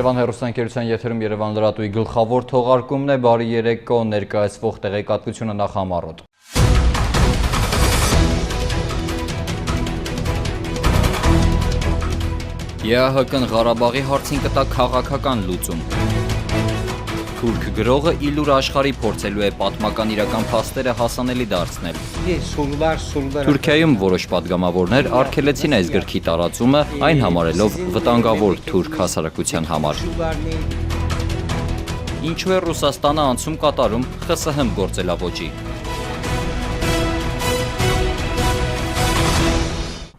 Երևան հեռուստաընկերության եթերում Երևան լրատվի գլխավոր թողարկումն է, բարի երեկո, ներկայացվող տեղեկատվությունը նախ համառոտ։ ԵԱՀԿ-ն Ղարաբաղի հարցին կտա քաղաքական լուծում։ Թուրք գրողը իլուր աշխարհի փորձելու է պատմական իրական փաստերը հասանելի դարձնել։ Թուրքիայում որոշ պատգամավորներ արգելեցին այս գրքի տարածումը, այն համարելով վտանգավոր թուրք հասարակության համար։ Ինչու է Ռուսաստանը անցում կատարում ԽՍՀՄ գործելավոճի։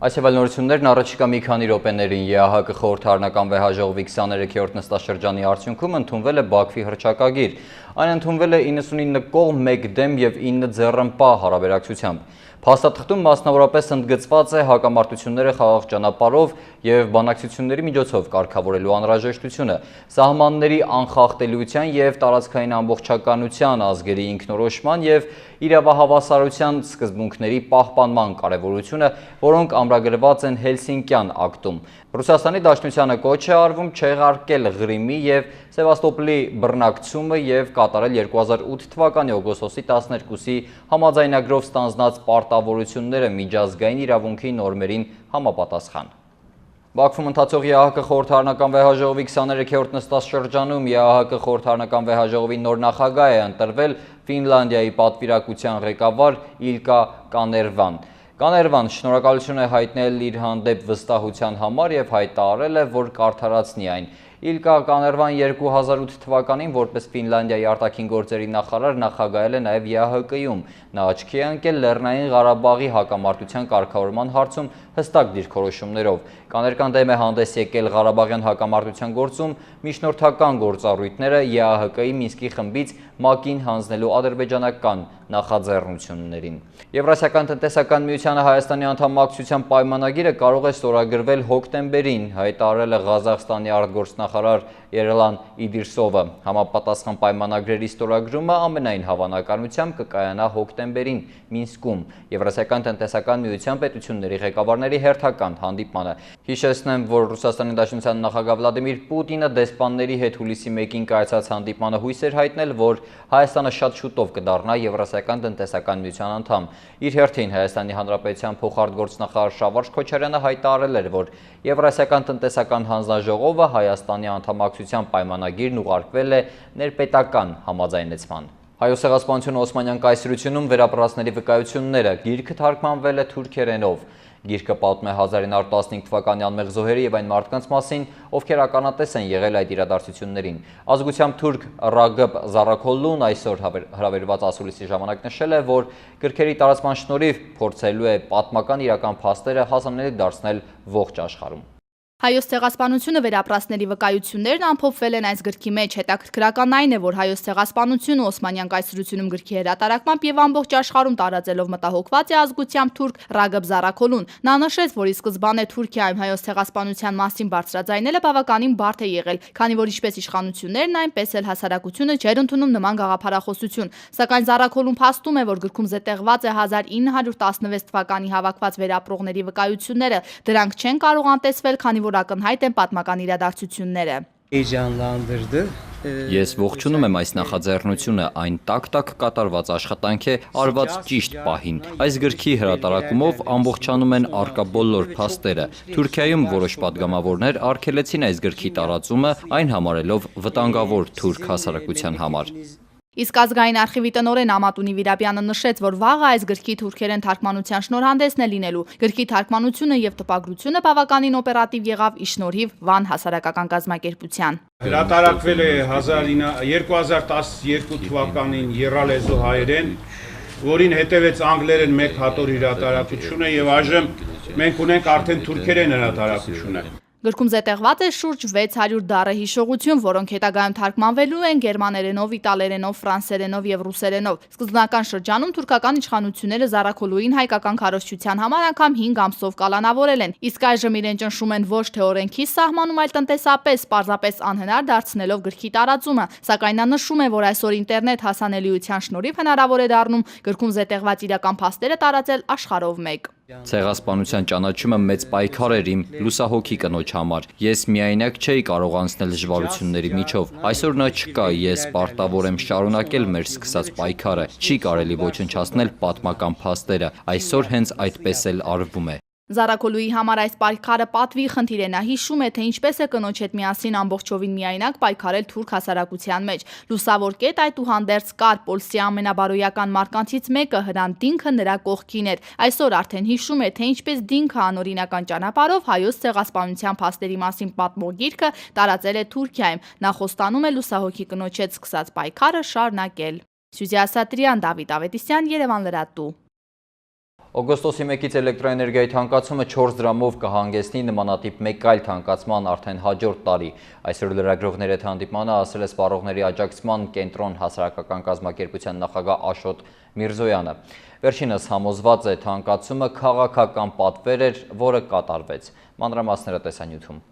Այս եւ այլ նորություններն առաջիկա մի քանի րոպեներին ԵԱՀԿ խորհրդարանական վեհաժողովի 23-րդ նստաշրջանի արդյունքում ընդունվել է Բաքվի հռչակագիր։ Այն ընդունվել է 99 կողմ, 1 դեմ եւ 9 ձեռնպահ հարաբերակցությամբ։ Փաստաթղթում մասնավորապես ընդգծված է հակամարտությունները խաղաղ ճանապարհով եւ բանակցությունների միջոցով կարգավորելու անհրաժեշտությունը, սահմանների անխախտելիության եւ տարածքային ամբողջականության, ազգերի ինքնորոշման եւ իրավահավասարության սկզբունքների պահպանման կարևորությունը, որոնք ամրագրված են Հելսինկյան ակտում։ Ռուսաստանի Դաշնությանը կոչ է արվում չեղարկել Ղրիմի եւ Սևաստոպոլի բռնակցումը եւ կատարել 2008 թվականի օգոստոսի 12-ի համաձայնագրով ստանձնած պարտավորությունները միջազգային իրավունքի նորմերին համապատասխան։ Բաքվում ընթացող ԵԱՀԿ խորհրդարանական վեհաժողովի 23-րդ նստաշրջանում ԵԱՀԿ խորհրդարանական վեհաժողովի նոր նախագահ է ընտրվել Ֆինլանդիայի պատվիրակության ղեկավար Իլկա Կաներվան։ Կաներվան շնորհակալություն է հայտնել իր հանդեպ վստահության համար եւ հայտարարել է, որ կարդարացնի այն։ Իլկա Կաներվան 2008 թվականին որպես Ֆինլանդիայի արտաքին գործերի նախարար նախագահել է նաև ԵԱՀԿ-ում։ Նա աչքի է ընկել Լեռնային Ղարաբաղի հակամարտության կարգավորման հարցում հստակ դիրքորոշումներով։ Կաներկան դեմ է հանդես եկել Ղարաբաղյան հակամարտության գործում միջնորդական գործառույթները ԵԱՀԿ-ի Մինսկի խմբից ՄԱԿ-ին հանձնելու ադրբեջանական նախաձեռնություններին։ Եվրասիական տնտեսական միությանը Հայաստանի անդամակցության պայմանագիրը կարող է ստորագրվել հոկտեմբերին, հայտարարել է Ղազախստանի արտգործնախարար Երելան Իդիրսովը։ Համապատասխան պայմանագրերի ստորագրումը ամենայն հավանականությամբ կկայանա հոկտեմբերին Մինսկում Եվրասիական տնտեսական միության պետությունների ղեկավարների հերթական հանդիպմանը։ Հիշեցնեմ, որ Ռուսաստանի Դաշնության նախագահ Վլադիմիր Պուտինը դեսպանների հետ հուլիսի 1-ին կայացած հանդիպմանը հույս էր հայտնել, որ Հայաստանը շատ շուտով կդառնա Եվրասիական տնտեսական միության անդամ։ Իր հերթին Հայաստանի Հանրապետության փոխարտգործնախարար Շավարժ Քոչարյանը հայտարարել էր, որ Եվրասիական տնտեսական հանձնաժողովը Հայաստանի անդամակցության պայմանագիրն ուղարկվել է ներպետական համաձայնեցման։ Հայոց ցեղասպանությունը Օսմանյան կայսրությունում վերապրածների վկայությունները գիրքը թարգմանվել է թուրքերենով։ Գիրքը պատմում է 1915 թվականի անմեղ զոհերի եւ այն մարդկանց մասին, ովքեր ականատես են եղել այդ իրադարձություններին։ Ազգությամբ թուրք Ռագըբ Զարաքոլլուն այսօր հրավերված ասուլիսի ժամանակ նշել է, որ գրքերի տարածման շնորհիվ փորձելու է պատմական իրական փաստերը հասանելի դարձնել ողջ աշխարհում։ Հայոց ցեղասպանությունը վերապրածների վկայություններն ամփոփվել են այս գրքի մեջ։ Հետաքրքրական այն է, որ Հայոց ցեղասպանությունը Օսմանյան կայսրությունում գրքի հրատարակմամբ եւ ամբողջ աշխարհում տարածելով մտահոգված է ազգությամբ թուրք Ռագըբ Զարաքոլուն։ Նա նշեց, որ ի սկզբանե Թուրքիայում Հայոց ցեղասպանության մասին բարձրաձայնելը բավականին բարդ է եղել, քանի որ ինչպես իշխանություններն, այնպես էլ հասարակությունը չէր ընդունում նման գաղափարախոսություն։ Սակայն Զարաքոլուն փաստում է, որ գրքում զետեղված է 1916 թվականի հավաքված վերապրողների վկայությունները։ Դրանք չեն կարող անտեսվել, քանի որ ակնհայտ են պատմական իրադարձությունները։ Ես ողջունում եմ այս նախաձեռնությունը, այն տակ-տակ կատարված աշխատանք է, արված ճիշտ պահին։ Այս գրքի հրատարակումով ամբողջանում են առկա բոլոր փաստերը։ Թուրքիայում որոշ պատգամավորներ արգելեցին այս գրքի տարածումը, այն համարելով վտանգավոր թուրք հասարակության համար։ Իսկ ազգային արխիվի տնօրեն Ամատունի Վիրաբյանը նշեց, որ վաղը այս գրքի թուրքերեն թարգմանության շնորհանդեսն է լինելու։ Գրքի թարգմանությունը եւ տպագրությունը բավականին օպերատիվ եղավ ի շնորհիվ Վան հասարակական կազմակերպության։ Հրատարակվել է 2012 թվականին եռալեզու հայերեն, որին հետևեց անգլերեն 1 հատոր հրատարակությունը եւ այժմ մենք ունենք արդեն թուրքերեն հրատարակությունը։ Գրքում զետեղված է շուրջ 600 դառը հիշողություն, որոնք հետագայում թարգմանվելու են գերմաներենով, իտալերենով, ֆրանսերենով եւ ռուսերենով։ Սկզբնական շրջանում թուրքական իշխանությունները Զարաքոլուին հայկական քարոզչության համար անգամ 5 ամսով կալանավորել են, իսկ այժմ իրեն ճնշում են ոչ թե օրենքի սահմանում, այլ տնտեսապես, պարզապես անհնար դարձնելով գրքի տարածումը։ Սակայն նա նշում է, որ այսօր ինտերնետ հասանելիության շնորհիվ հնարավոր է դառնում գրքում զետեղված իրական փաստերը տարածել աշխարհով մեկ։ Ցեղասպանության ճանաչումը մեծ պայքար էր իմ լուսահոգի կնոջ համար։ Ես միայնակ չէի կարող անցնել դժվարությունների միջով։ Այսօր նա չկա, ես պարտավոր եմ շարունակել մեր սկսած պայքարը։ Չի կարելի ոչնչացնել պատմական փաստերը։ Այսօր հենց այդպես էլ արվում է։ Զարաքոլուի համար այս պայքարը պատվի խնդիր է, նա հիշում է, թե ինչպես է կնոջ հետ միասին ամբողջովին միայնակ պայքարել թուրք հասարակության մեջ։ Լուսավոր կետ այդուհանդերձ կար, Պոլսի ամենաբարոյական մարկանցից մեկը Հրանտ Դինքը նրա կողքին էր։ Այսօր արդեն հիշում է, թե ինչպես Դինքը անօրինական ճանապարհով հայոց ցեղասպանության փաստերի մասին պատմող գիրքը տարածել է Թուրքիայում։ Նա խոստանում է լուսահոգի կնոջ հետ սկսած պայքարը շարունակել։ Սյուզե Ասատրյան, Դավիթ Ավետիսյան, Երևան լրատու։ Օգոստոսի 1-ից էլեկտրոէներգիայի թանկացումը 4 դրամով կհանգեցնի նմանատիպ մեկ այլ թանկացման արդեն հաջորդ տարի։ Այսօր լրագրողների հետ հանդիպմանը ասել է Սպառողների աջակցման կենտրոն հասարակական կազմակերպության նախագահ Աշոտ Միրզոյանը։ Վերջինս համոզված է թանկացումը քաղաքական պատվեր էր, որը կատարվեց։ Մանրամասները տեսանյութում։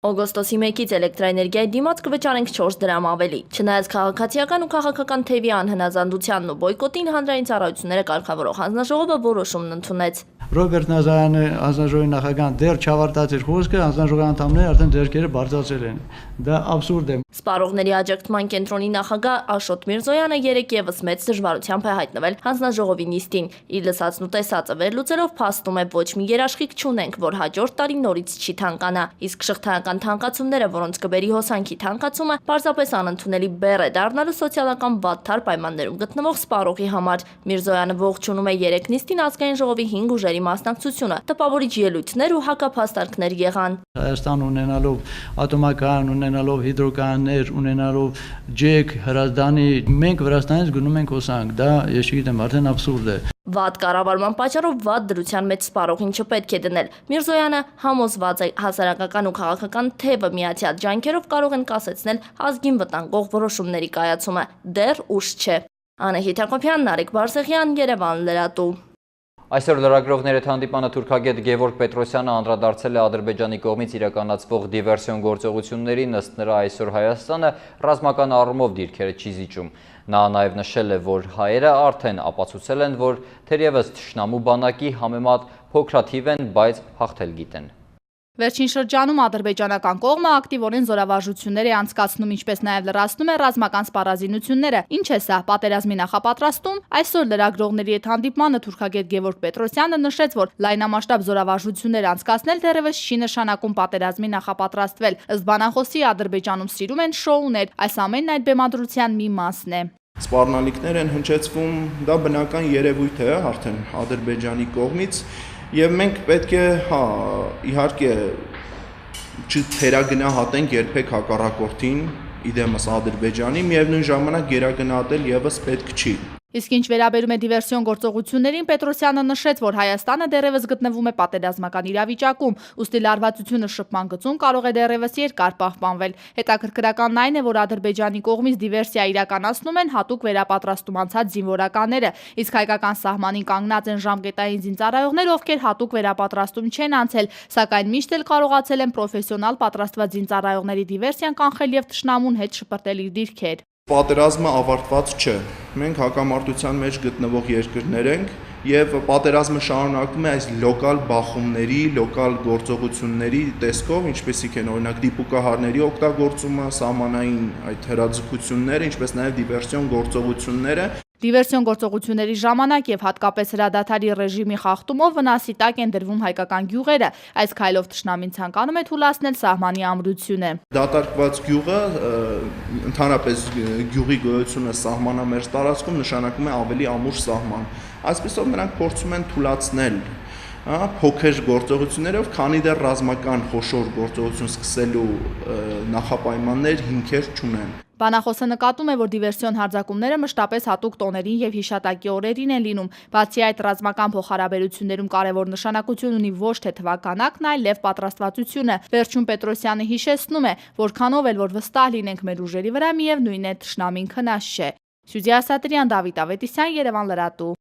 Օգոստոսի 1-ից էլեկտրոէներգիայի դիմաց կվճարենք 4 դրամ ավելի։ Չնայած քաղաքացիական ու քաղաքական թևի անհնազանդությանն ու բոյկոտին հանրային ծառայությունները կարգավորող հանձնաժողովը որոշումն ընդունեց։ Ռոբերտ Նազարյանը հանձնաժողովի նախագահան դեռ չավարտած իր խոսքը, հանձնաժողովի անդամները արդեն ձեռքերը բարձրացել են։ Դա աբսուրդ է։ Սպառողների աջակցման կենտրոնի նախագահ Աշոտ Միրզոյանը երեկ եւս մեծ դժվարությամբ է հայտնվել հանձնաժողովի նիստին։ Իր լսածն ու տեսածը վերլուծելով փաստում է ոչ մի երաշխիք չունենք, որ հաջորդ տարի նորից չի թանկանա։ Իսկ շղթայական թանկացումները, որոնց կբերի հոսանքի թանկացումը, պարզապես անընդունելի բեռ է դառնալու սոցիալական վատթար պայմաններում գտնվող սպառողի համար։ Միրզոյանը ողջունում է երեկ նիստին ազգային ժողովի 5 ուժերի մասնակցությունը, տպավորիչ ելույթներ ու հակափաստարկներ եղան։ Հայաստան ունենալով ատոմական, ունենալով հիդրոկայաններ, ունենալով ջեք, հրազդանի, մենք Վրաստանից գնում ենք հոսանք, դա ես չգիտեմ, արդեն աբսուրդ է։ Վատ կառավարման պատճառով վատ դրության մեջ սպառողին չպետք է դնել։ Միրզոյանը համոզված է հասարակական ու քաղաքական թևը միացյալ ջանքերով կարող են կասեցնել ազգին վտանգող որոշումների կայացումը։ Դեռ ուշ չէ։ Անահիտ Հակոբյան, Նարեկ Բարսեղյան, Երևան լրատու։ Այսօր լրագրողների հետ հանդիպանը թուրքագետ Գևորգ Պետրոսյանը անդրադարձել է Ադրբեջանի կողմից իրականացվող դիվերսիոն գործողություններին, ըստ նրա այսօր Հայաստանը ռազմական առումով դիրքերը չի զիջում։ Նա նաև նշել է, որ հայերը արդեն ապացուցել են, որ թերևս թշնամու բանակի համեմատ փոքրաթիվ են, բայց հաղթել գիտեն։ Վերջին շրջանում ադրբեջանական կողմը ակտիվորեն զորավարժություններ է անցկացնում, ինչպես նաև լրացնում է ռազմական սպառազինությունները։ Ինչ է սա, պատերազմի նախապատրաստում։ Այսօր լրագրողների հետ հանդիպմանը թուրքագետ Գևորգ Պետրոսյանը նշեց, որ լայնամասշտաբ զորավարժություններ անցկացնել դեռևս չի նշանակում պատերազմի նախապատրաստվել։ Ըստ բանախոսի Ադրբեջանում սիրում են շոուներ, այս ամենն այդ բեմադրության մի մասն է։ Սպառնալիքներ են հնչեցվում, դա բնական երևույթ է արդեն Ադրբեջանի կողմից։ Եվ մենք պետք է, իհարկե, չթերագնահատենք երբեք հակառակորդին, իդեմս Ադրբեջանի, միևնույն ժամանակ գերագնահատել եւս պետք չի։ Իսկ ինչ վերաբերում է դիվերսիոն գործողություններին, Պետրոսյանը նշեց, որ Հայաստանը դեռևս գտնվում է պատերազմական իրավիճակում, ուստի լարվածությունը շփման գծում կարող է դեռևս երկար պահպանվել։ Հետաքրքրականն այն է, որ Ադրբեջանի կողմից դիվերսիա իրականացնում են հատուկ վերապատրաստում անցած զինվորականները, իսկ հայկական սահմանին կանգնած են ժամկետային զինծառայողներ, ովքեր հատուկ վերապատրաստում չեն անցել, սակայն միշտ էլ կարողացել են պրոֆեսիոնալ պատրաստված զինծառայողների դիվերսիան կանխել եւ թշնամուն հետ շպրտել իր դիրքեր։ Պատերազմը ավարտված չէ։ Մենք հակամարտության մեջ գտնվող երկրներ ենք եւ պատերազմը շարունակվում է այս լոկալ բախումների, լոկալ գործողությունների տեսքով, ինչպեսիք են օրինակ դիպուկահարների օգտագործումը, սահմանային այդ հրաձգությունները, ինչպես նաեւ դիվերսիոն գործողությունները։ Դիվերսիոն գործողությունների ժամանակ եւ հատկապես հրադադարի ռեժիմի խախտումով վնասի տակ են դրվում հայկական գյուղերը, այս քայլով թշնամին ցանկանում է թույլատնել սահմանի ամրությունը։ Դատարկված գյուղը, ընդհանրապես գյուղի գոյությունը սահմանամերձ տարածքում նշանակում է ավելի ամուր սահման։ Այսպեսով նրանք փորձում են թույլատնել փոքր գործողություններով, քանի դեռ ռազմական խոշոր գործողություն սկսելու նախապայմաններ հիմքեր չունեն։ Բանախոսը նկատում է, որ դիվերսիոն հարձակումները մշտապես հատուկ տոներին եւ հիշատակի օրերին են լինում։ Բացի այդ, ռազմական փոխհարաբերություններում կարևոր նշանակություն ունի ոչ թե թվականակն, այլև պատրաստվածությունը։ Վերջում Պետրոսյանը հիշեցնում է, որքանով էլ որ վստահ լինենք մեր ուժերի վրա, միևնույն է թշնամին քնած չէ։ Սյուզե Ասատրյան, Դավիթ Ավետիսյան, Երևան լրատու։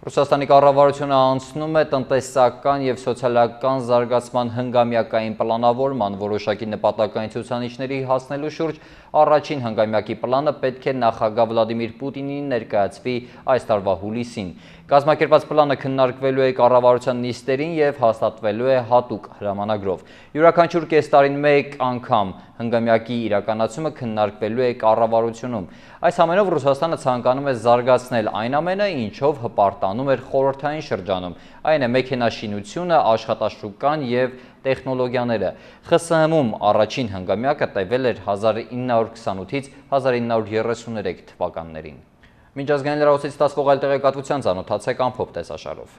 Ռուսաստանի կառավարությունը անցնում է տնտեսական եւ սոցիալական զարգացման հնգամյակային պլանավորման, որոշակի նպատակային ցուցանիշների հասնելու շուրջ Առաջին հանգամյակի պլանը պետք է նախագահ Վլադիմիր Պուտինին ներկայացվի այս տարվա հուլիսին։ Կազմակերպված պլանը քննարկվելու է կառավարության նիստերին եւ հաստատվելու է հատուկ հրամանագրով։ Յուրաքանչյուր կես տարին մեկ անգամ հանգամյակի իրականացումը քննարկվելու է կառավարությունում։ Այս ամենով Ռուսաստանը ցանկանում է զարգացնել այն ամենը, ինչով հպարտանում էր խորհրդային շրջանում։ Այն է մեքենաշինությունը, աշխատաշուկան եւ տեխնոլոգիաները։ ԽՍՀՄ-ում առաջին հանգամյակը տևել էր 1928-ից 1933 թվականներին։ Միջազգային լրատվոցից ստացվող այլ տեղեկատվության ծանոթացեք ամփոփ տեսաշարով։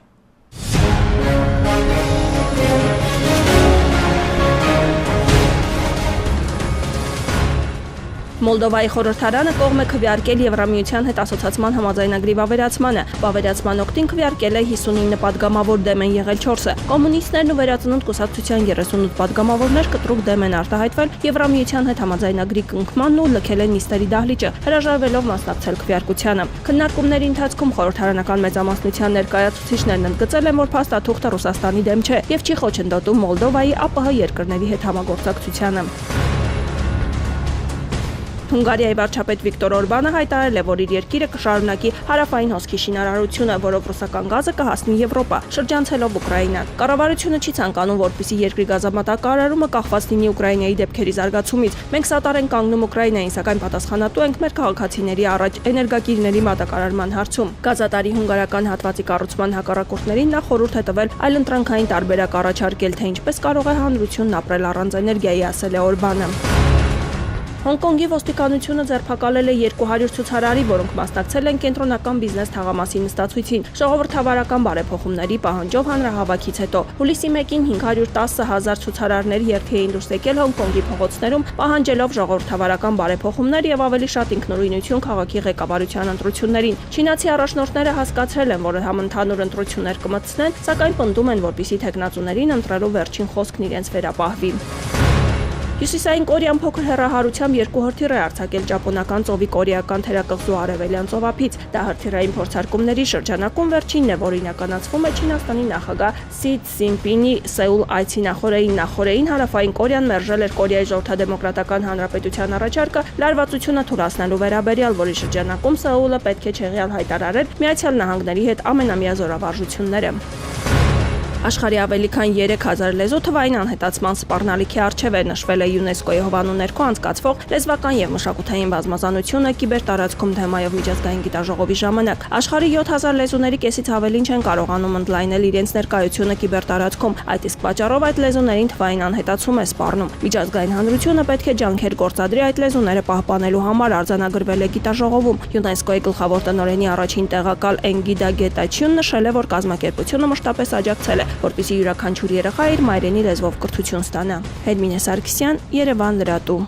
Մոլդովայի խորհրդարանը կողմ է քվեարկել Եվրամիության հետ ասոցիացման համաձայնագրի վավերացմանը։ Վավերացման օգտին քվեարկել է 59 падգամավոր, դեմ են եղել 4-ը։ Կոմունիստներն ու Վերածնունդ կուսակցության 38 падգամավորներ կտրուկ դեմ են արտահայտվել Եվրամիության հետ համաձայնագրի կնքմանն ու լքել են նիստերի դահլիճը, հրաժարվելով մասնակցել քվեարկությանը։ Քննարկումների ընթացքում խորհրդարանական մեծամասնության ներկայացուցիչներն ընդգծել են, որ փաստաթուղթը Ռուսաստանի դեմ չէ եւ չի խոչընդոտում Մոլդովայի ԱՊՀ երկրների հետ համագործակցությանը։ Հունգարիայի վարչապետ Վիկտոր Օրբանը հայտարարել է, որ իր երկիրը կշարունակի հարավային հոսքի շինարարությունը, որով ռուսական գազը կհասնի Եվրոպա, շրջանցելով Ուկրաինան։ Կառավարությունը չի ցանկանում, որպեսզի երկրի գազամատակարարումը կախված լինի Ուկրաինայի դեպքերի զարգացումից։ Մենք սատար ենք կանգնում Ուկրաինային, սակայն պատասխանատու ենք մեր քաղաքացիների առաջ էներգակիրների մատակարարման հարցում։ Գազատարի հունգարական հատվածի կառուցման հակառակորդներին նա խորհուրդ է տվել այլընտրանքային տարբերակ առաջարկել, թե ինչպես կարող է հանրությունն ապրել առանց էներգիայի, ասել է Օրբանը։ Հոնկոնգի ոստիկանությունը ձերբակալել է 200 ցուցարարի, որոնք մասնակցել են կենտրոնական բիզնես թաղամասի նստացույցին, ժողովրդավարական բարեփոխումների պահանջով հանրահավաքից հետո։ Հուլիսի 1-ին 510,000 ցուցարարներ երթի էին դուրս եկել Հոնկոնգի փողոցներում, պահանջելով ժողովրդավարական բարեփոխումներ եւ ավելի շատ ինքնուրույնություն քաղաքի ղեկավարության ընտրություններին։ Չինացի առաջնորդները հասկացրել են, որ համընդհանուր ընտրություններ կմտցնեն, սակայն պնդում են, որպեսզի թեկնածուներին ընտրելու վերջին խոսքն իրենց վերապահվի։ Հյուսիսային Կորեան փոքր հեռահարությամբ 2 հրթիռ է արձակել ճապոնական ծովի կորեական թերակղզու արևելյան ծովափից։ Դա հրթիռային փորձարկումների շրջանակում վերջինն է, որ իրականացվում է Չինաստանի նախագահ Սի Ցզինպինի Սեուլ այցի նախորդին հարավային Կորեան մերժել էր Կորեայի ժողովրդադեմոկրատական հանրապետության առաջարկը լարվածությունը թույլատնելու վերաբերյալ, որի շրջանակում Սեուլը պետք է չեղյալ հայտարարեր Միացյալ Նահանգների հետ ամենամյա զորավարժությունները։ Աշխարհի ավելի քան 3000 լեզու թվային անհետացման սպառնալիքի առջև է, նշվել է ՅՈՒՆԵՍԿՕ-ի հովանու ներքո անցկացվող լեզվական եւ մշակութային բազմազանությունը կիբերտարածքում թեմայով միջազգային գիտաժողովի ժամանակ։ Աշխարհի 7000 լեզուների կեսից ավելին չեն կարողանում ընդլայնել իրենց ներկայությունը կիբերտարածքում, այդ իսկ պատճառով այդ լեզուներին թվային անհետացում է սպառնում։ Միջազգային հանրությունը պետք է ջանքեր գործադրի այդ լեզուները պահպանելու համար, արձանագրվել է գիտաժողովում։ ՅՈՒՆԵՍԿՕ-ի գլխավոր տնօրենի առաջին տեղակալ Էնգիդա Գետաչյունը նշել է, որ կազմակերպությունը մշտապես աջակցել է, որպեսզի յուրաքանչյուր երեխա իր մայրենի լեզվով կրթություն ստանա։ Հերմինե Սարգսյան, Երևան լրատու։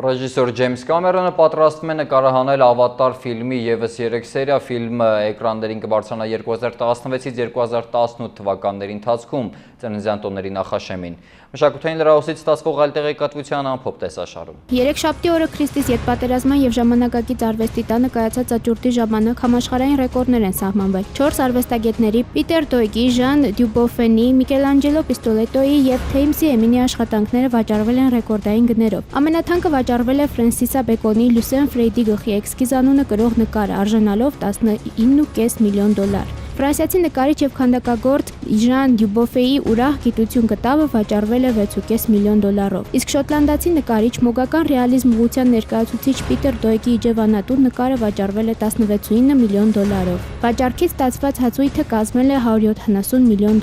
Ռեժիսոր Ջեյմս Կամերոնը պատրաստվում է նկարահանել «Ավատար» ֆիլմի ևս 3 սերիա։ Ֆիլմը էկրաններին կբարձրանա 2016-ից 2018 թվականների ընթացքում ծննդյան տոների նախաշեմին։ Մշակութային լրահոսից ստացվող այլ տեղեկատվության ամփոփ տեսաշարում։ Երեքշաբթի օրը Քրիստից ետպատերազմյան եւ ժամանակակից արվեստի տանը կայացած աճուրդի ժամանակ համաշխարհային ռեկորդներ են սահմանվել։ 4 արվեստագետների՝ Պիտեր Դոյգի, Ժան Դյուբոֆենի, Միքելանջելո Պիստոլետոյի եւ Թեյմսի Էմինի աշխատանքները վաճառվել են ռեկորդային գներով։ Ամենաթանկը վաճառվել է Ֆրենսիսա Բեկոնի Լուսեն Ֆրեյդի գլխի էսքիզ անունը կրող նկարը, արժանալով $19.5 միլիոն։ Ֆրանսիացի նկարիչ եւ քանդակագործ Ժան Դյուբոֆեի ուրախ գիտություն կտավը վաճառվել է $6.5 միլիոն։ Իսկ շոտլանդացի նկարիչ մոգական ռեալիզմ ուղղության ներկայացուցիչ Պիտեր Դոյգի իջևանատուն նկարը վաճառվել է $19.9 միլիոն։ Վաճառքից ստացված հացույթը կազմել է $170 միլիոն։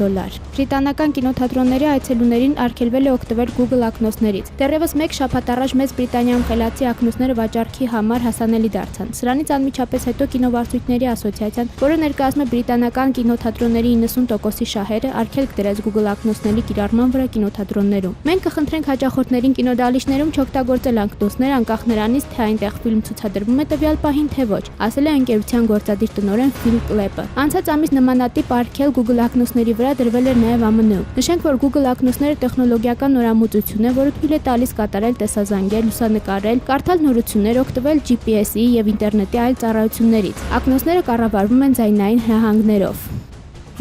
Բրիտանական կինոթատրոնների այցելուներին արգելվել է օգտվել Google ակնոցներից։ Դեռևս 1 շաբաթ առաջ Մեծ Բրիտանիայում խելացի ակնոցները վաճառքի համար հասանելի դարձան։ Սրանից անմիջապես հետո կինովարչությունների ասոցիացիան, որը ներկայացնում է բրիտանական կինոթատրոնների 90%-ի շահերը, արգելք դրեց Google ակնոցների կիրառման վրա կինոթատրոններում։ Մենք կխնդրենք հաճախորդներին կինոդահլիճներում չօգտագործել ակնոցներ անկախ նրանից, թե այնտեղ ֆիլմ ցուցադրվում է տվյալ պահին, թե ոչ, ասել է ընկերության գործադիր տնօրեն Ֆիլ Կլեպը։ Անցած ամիս նմանատիպ արգելք Google ակնոցների վրա դրվել էր նաև ԱՄՆ-ում։ Նշենք, որ Google ակնոցները տեխնոլոգիական նորամուծություն է, որը թույլ է տալիս կատարել տեսազանգեր, լուսանկարել, կարդալ նորություններ, օգտվել GPS-ի եւ ինտերնետի այլ ծառայություններից։ Ակնոցները կառավարվում են ձայնային հրահանգներով։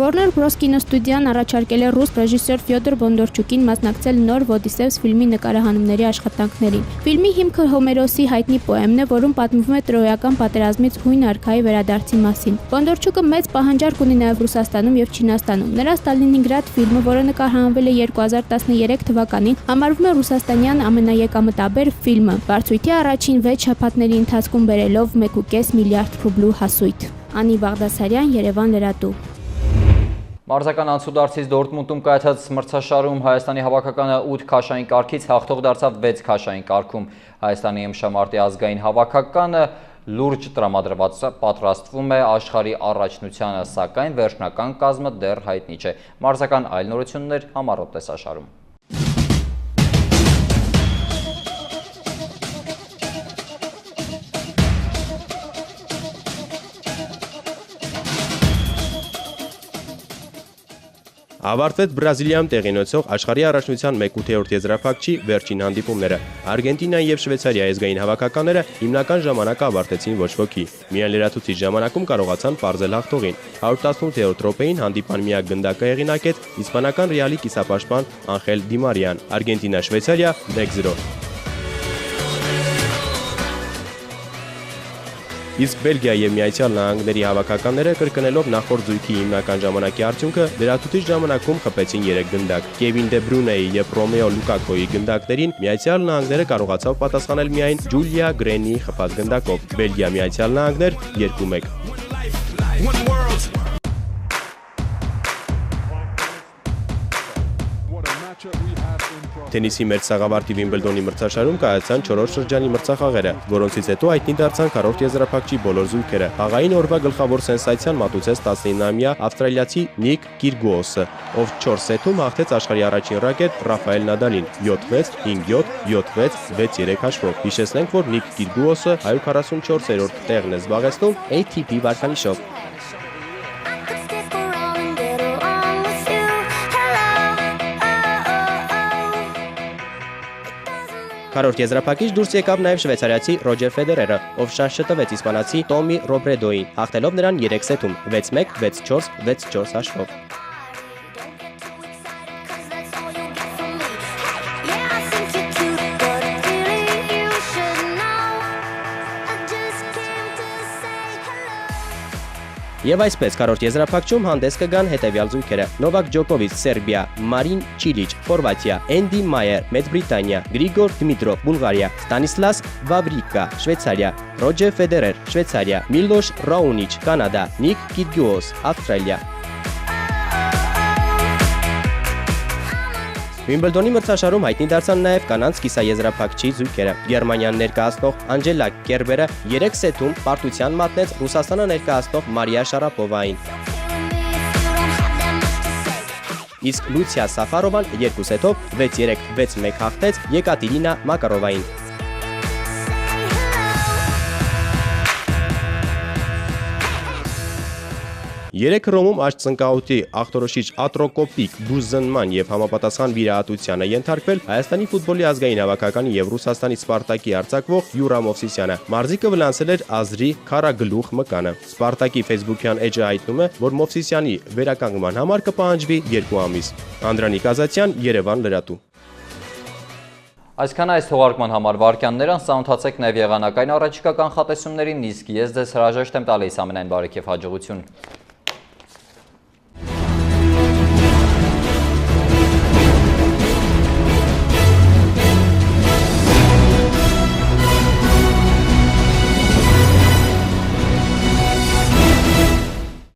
Warner Bros. Կինոստուդիան առաջարկել է ռուս ռեժիսոր Ֆյոդոր Բոնդորչուկին մասնակցել նոր Ոդիսևս ֆիլմի նկարահանումների աշխատանքներին։ Ֆիլմի հիմքը Հոմերոսի հայտնի պոեմն է, որում պատմվում է տրոյական պատերազմից հույն արքայի վերադարձի մասին։ Բոնդորչուկը մեծ պահանջարկ ունի նաև Ռուսաստանում եւ Չինաստանում։ Նրա Ստալինինգրադ ֆիլմը, որը նկարահանվել է 2013 թվականին, համարվում է ռուսաստանյան ամենաեկամտաբեր ֆիլմը, բարձույթի առաջին 6 շաբաթների ընթացքում բերելով 1.5 միլիարդ ռուբլու հասույթ։ Անի Բաղդասարյան, Երևան լրատու։ Մարզական անցուդարձից Դորտմունդում կայացած մրցաշարում Հայաստանի հավաքականը 8 քաշային կարգից հաղթող դարձավ 6 քաշային կարգում։ Հայաստանի ՄՇՄԱՐՏ-ի ազգային հավաքականը լուրջ տրամադրված պատրաստվում է աշխարհի առաջնությանը, սակայն վերջնական կազմը դեռ հայտնի չէ։ Մարզական այլ նորություններ համառոտ տեսաշարում։ Ավարտվեց Բրազիլիայում տեղի ունեցող աշխարհի առաջնության 1/8 եզրափակչի վերջին հանդիպումները։ Արգենտինայի եւ Շվեյցարիայի ազգային հավաքականները հիմնական ժամանակը ավարտեցին ոչ ոքի։ Միայն լրացուցիչ ժամանակում կարողացան պարզել հաղթողին։ 118-րդ րոպեին հանդիպան միակ գնդակը հեղինակեց իսպանական Ռեալի կիսապաշտպան Անխել Դի Մարիան։ Արգենտինա-Շվեյցարիա 1-0։ Իսկ Բելգիայի եւ Միացյալ Նահանգների հավաքականները կրկնելով նախորդ զույգի հիմնական ժամանակի արդյունքը լրացուցիչ ժամանակում խփեցին 3 գնդակ։ Կևին Դե Բրունեի եւ Ռոմեո Լուկակոյի գնդակներին Միացյալ Նահանգները կարողացավ պատասխանել միայն Ջուլիա Գրենի խփած գնդակով։ Բելգիա Միացյալ Նահանգներ 2-1։ Թենիսի մեծ սաղավարտի Վիմբլդոնի մրցաշարում կայացան 4-րդ շրջանի մրցախաղերը, որոնցից հետո հայտնի դարձան 4-րդ եզրափակչի բոլոր զույգերը։ Խաղային օրվա գլխավոր սենսացիան մատուցեց 19-ամյա ավստրալիացի Նիկ Կիրգուոսը, ով 4 սեթում հաղթեց աշխարհի առաջին ռակետ Ռաֆայել Նադալին 7-6, 5-7, 7-6, 6-3 հաշվով։ Հիշեցնենք, որ Նիկ Կիրգուոսը 144-րդ տեղն է զբաղեցնում ATP վարկանիշով։ Քառորդ եզրափակիչ դուրս եկավ նաև շվեյցարիացի Ռոջեր Ֆեդերերը, ով շանս չտվեց իսպանացի Տոմի Ռոբրեդոին, հաղթելով նրան 3 սեթում 6-1, 6-4, 6-4 հաշվով։ Եվ այսպես քառորդ եզրափակչում հանդես կգան հետևյալ զույգերը. Նովակ Ջոկովիչ, Սերբիա, Մարին Չիլիչ, Խորվաթիա, Էնդի Մայեր, Մեծ Բրիտանիա, Գրիգոր Դմիտրով, Բուլղարիա, Ստանիսլաս Վավրիկա, Շվեյցարիա, Ռոջեր Ֆեդերեր, Շվեյցարիա, Միլոշ Ռաունիչ, Կանադա, Նիկ Կիրգուոս, Ավստրալիա։ Վիմբլդոնի մրցաշարում հայտնի դարձան նաև կանանց կիսաեզրափակչի զույգերը։ Գերմանիան ներկայացնող Անջելա Կերբերը 3 սեթում պարտության մատնեց Ռուսաստանը ներկայացնող Մարիա Շարապովային։ Իսկ Լուցիա Սաֆարովան 2 սեթով 6-3, 6-1 հաղթեց Եկատերինա Մակարովային։ Երեք Հռոմում աչք ծնկահոտի ախտորոշիչ ատրոկոպիկ բուժզնման եւ համապատասխան վիրահատությանը ենթարկվել Հայաստանի ֆուտբոլի ազգային հավաքականի եւ Ռուսաստանի Սպարտակի արձակվող Յուրա Մովսիսյանը։ Մարզիկը վլանսել էր Ազրի քարագլուխ մկանը։ Սպարտակի Facebook-յան էջը հայտնում է, որ Մովսիսյանի վերականգնման համար կպահանջվի 2 ամիս։ Անդրանիկ Ազատյան, Երևան լրատու։ Այսքան այս թողարկման համար վարքյաններն սանոթացեք նաև եղանակային առաջիկա կանխատեսումներին, իսկ ես ձեզ հրաժեշտ եմ տալիս ամենայն բարիք եւ հաջողություն։